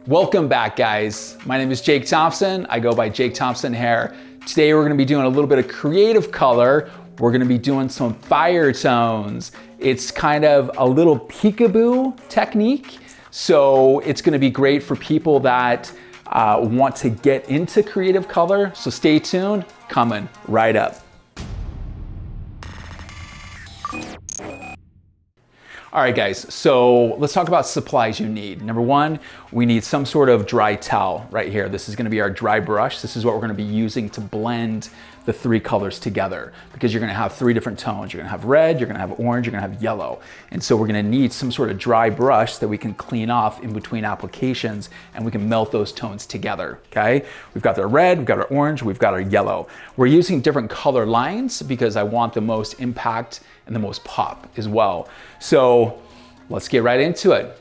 Welcome back, guys. My name is Jake Thompson. I go by Jake Thompson Hair. Today we're gonna be doing a little bit of creative color. We're gonna be doing some fire tones. It's kind of a little peekaboo technique. So it's gonna be great for people that want to get into creative color. So stay tuned, coming right up. All right, guys, so let's talk about supplies you need. Number one, we need some sort of dry towel right here. This is gonna be our dry brush. This is what we're gonna be using to blend the three colors together, because you're gonna have three different tones. You're gonna have red, you're gonna have orange, you're gonna have yellow. And so we're gonna need some sort of dry brush that we can clean off in between applications, and we can melt those tones together, okay? We've got our red, we've got our orange, we've got our yellow. We're using different color lines because I want the most impact and the most pop as well. So let's get right into it.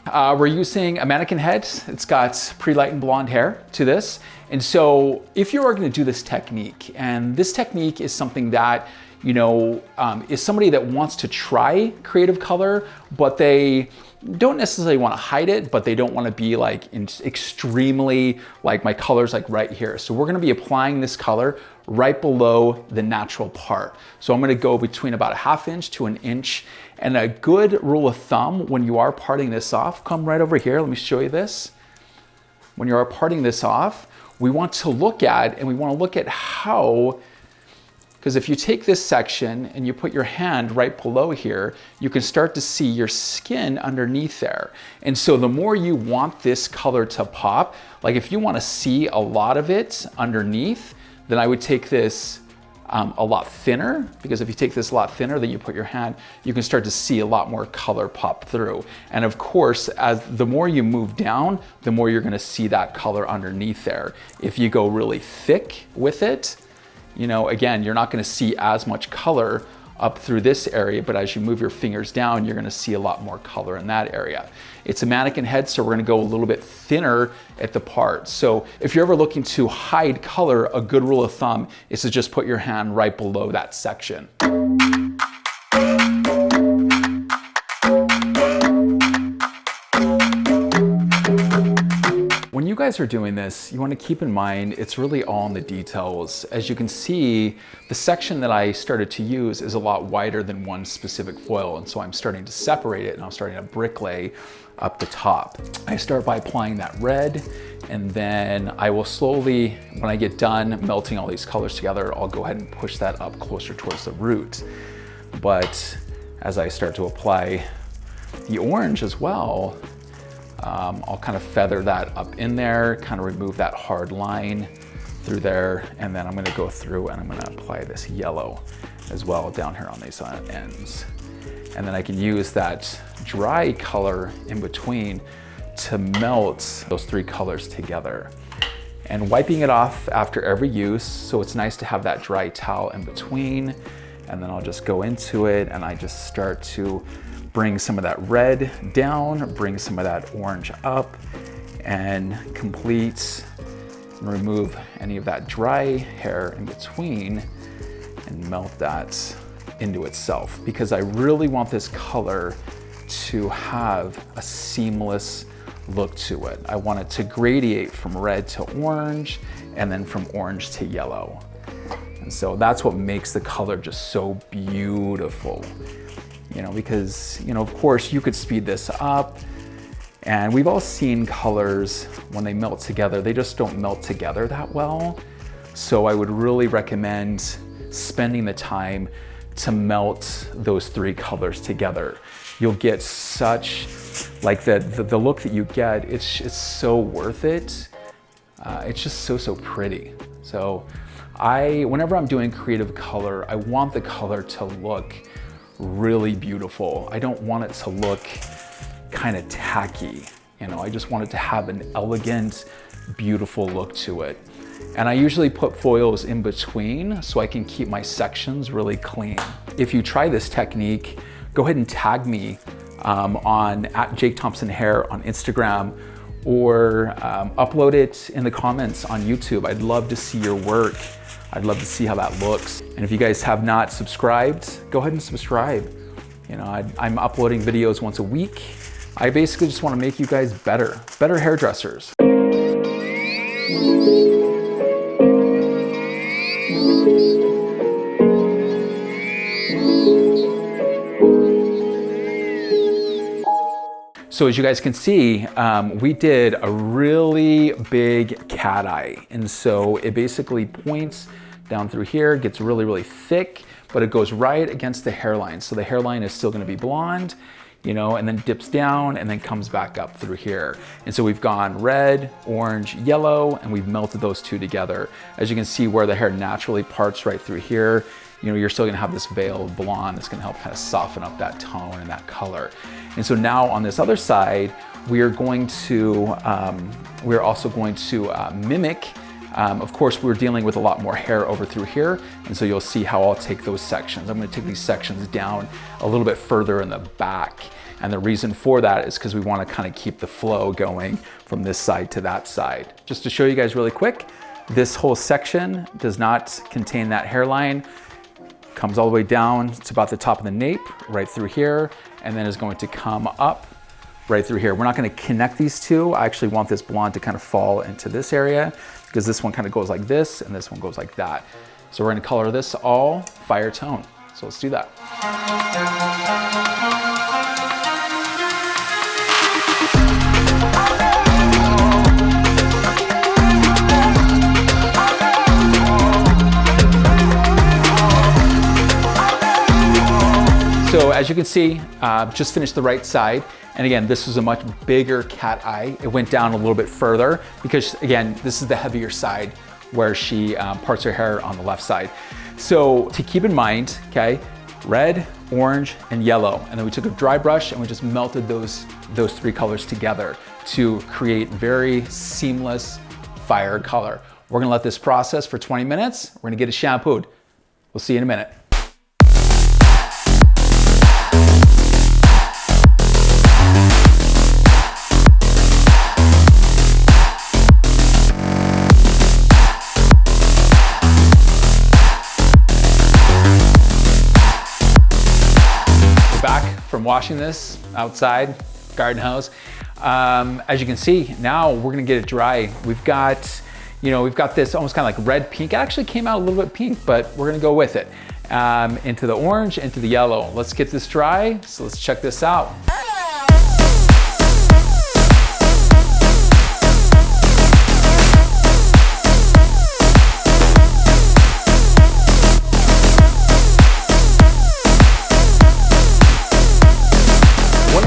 We're using a mannequin head. It's got pre-lightened blonde hair to this. And so if you are gonna do this technique, and this technique is something that, you know, is somebody that wants to try creative color, but they don't necessarily want to hide it, but they don't want to be like extremely like my colors like right here. So we're going to be applying this color right below the natural part. So I'm going to go between about a ½ inch to an inch. And a good rule of thumb when you are parting this off, come right over here. Let me show you this. When you are parting this off, we want to look at, and we want to look at how, because if you take this section and you put your hand right below here, you can start to see your skin underneath there. And so the more you want this color to pop, like if you want to see a lot of it underneath, then I would take this a lot thinner, because if you take this a lot thinner, then you put your hand, you can start to see a lot more color pop through. And of course, as the more you move down, the more you're going to see that color underneath there. If you go really thick with it, you know, again, you're not going to see as much color up through this area, but as you move your fingers down, you're going to see a lot more color in that area. It's a mannequin head, so we're going to go a little bit thinner at the part. So if you're ever looking to hide color, a good rule of thumb is to just put your hand right below that section. When you guys are doing this, you want to keep in mind it's really all in the details. As you can see, the section that I started to use is a lot wider than one specific foil, and so I'm starting to separate it and I'm starting to bricklay up the top. I start by applying that red, and then I will slowly, when I get done melting all these colors together, I'll go ahead and push that up closer towards the root. But as I start to apply the orange as well, I'll kind of feather that up in there, kind of remove that hard line through there, and then I'm going to go through and I'm going to apply this yellow as well down here on these ends. And then I can use that dry color in between to melt those three colors together. And wiping it off after every use, so it's nice to have that dry towel in between. And then I'll just go into it and I just start to bring some of that red down, bring some of that orange up, and complete and remove any of that dry hair in between and melt that into itself, because I really want this color to have a seamless look to it. I want it to gradiate from red to orange and then from orange to yellow. And so that's what makes the color just so beautiful. You know, because, you know, of course you could speed this up, and we've all seen colors when they melt together, they just don't melt together that well. So I would really recommend spending the time to melt those three colors together. You'll get such, like the look that you get, it's so worth it. It's just so pretty. So whenever I'm doing creative color, I want the color to look really beautiful. I don't want it to look kind of tacky. You know, I just want it to have an elegant, beautiful look to it. And I usually put foils in between so I can keep my sections really clean. If you try this technique, go ahead and tag me on @JakeThompsonHair on Instagram, or upload it in the comments on YouTube. I'd love to see your work. I'd love to see how that looks. And if you guys have not subscribed, go ahead and subscribe. You know, I'm uploading videos once a week. I basically just want to make you guys better hairdressers. So as you guys can see, we did a really big cat eye. And so it basically points down through here, gets really, really thick, but it goes right against the hairline. So the hairline is still gonna be blonde, you know, and then dips down and then comes back up through here. And so we've gone red, orange, yellow, and we've melted those two together. As you can see where the hair naturally parts right through here, you know, you're still gonna have this veil of blonde that's gonna help kind of soften up that tone and that color. And so now on this other side, we are going to, we're also going to mimic, of course, we're dealing with a lot more hair over through here. And so you'll see how I'll take those sections. I'm gonna take these sections down a little bit further in the back. And the reason for that is because we wanna kind of keep the flow going from this side to that side. Just to show you guys really quick, this whole section does not contain that hairline. Comes all the way down to about the top of the nape, right through here, and then is going to come up right through here. We're not gonna connect these two. I actually want this blonde to kind of fall into this area because this one kind of goes like this and this one goes like that. So we're gonna color this all fire tone. So let's do that. So as you can see, just finished the right side. And again, this was a much bigger cat eye. It went down a little bit further because again, this is the heavier side where she parts her hair on the left side. So to keep in mind, okay, red, orange, and yellow. And then we took a dry brush and we just melted those three colors together to create very seamless fire color. We're gonna let this process for 20 minutes. We're gonna get it shampooed. We'll see you in a minute. From washing this outside, garden hose. As you can see, now we're gonna get it dry. We've got, you know, we've got this almost kind of like red pink. It actually came out a little bit pink, but we're gonna go with it. Into the orange, into the yellow. Let's get this dry, so let's check this out.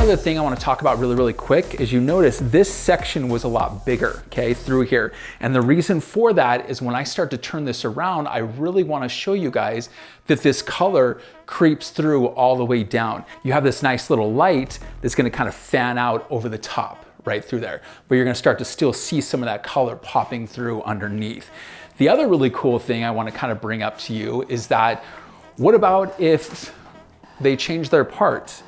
Other thing I want to talk about really, really quick is you notice this section was a lot bigger, okay, through here. And the reason for that is when I start to turn this around, I really want to show you guys that this color creeps through all the way down. You have this nice little light that's going to kind of fan out over the top right through there, but you're going to start to still see some of that color popping through underneath. The other really cool thing I want to kind of bring up to you is that what about if they change their part?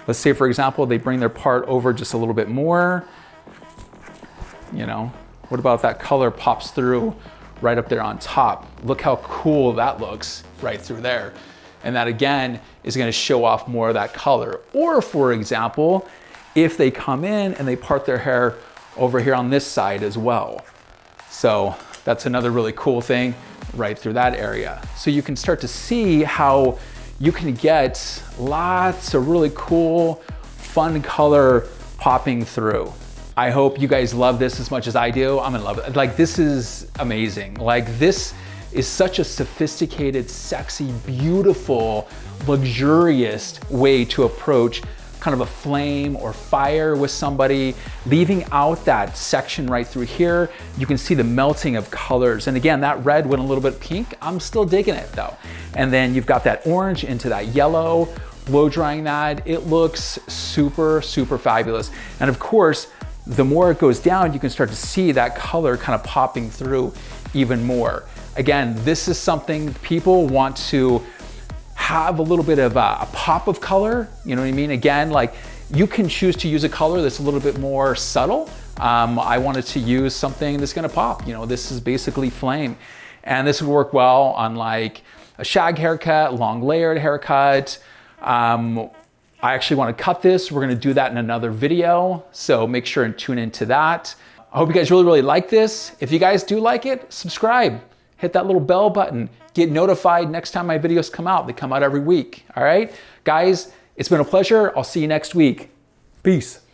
Let's say, for example, they bring their part over just a little bit more. You know, what about if that color pops through right up there on top? Look how cool that looks right through there. And that again is gonna show off more of that color. Or for example, if they come in and they part their hair over here on this side as well. So that's another really cool thing right through that area. So you can start to see how you can get lots of really cool, fun color popping through. I hope you guys love this as much as I do. I'm gonna love it. Like, this is amazing. Like, this is such a sophisticated, sexy, beautiful, luxurious way to approach kind of a flame or fire with somebody. Leaving out that section right through here, you can see the melting of colors. And again, that red went a little bit pink. I'm still digging it though. And then you've got that orange into that yellow, blow drying that. It looks super, super fabulous. And of course, the more it goes down, you can start to see that color kind of popping through even more. Again, this is something people want to have a little bit of a pop of color, you know what I mean? Again, like, you can choose to use a color that's a little bit more subtle. I wanted to use something that's gonna pop. You know, this is basically flame. And this would work well on like a shag haircut, long layered haircut. I I actually want to cut this. We're going to do that in another video. So make sure and tune into that. I hope you guys really like this. If you guys do like it, subscribe, hit that little bell button, get notified next time my videos come out. They come out every week. All right, guys, it's been a pleasure. I'll see you next week. Peace.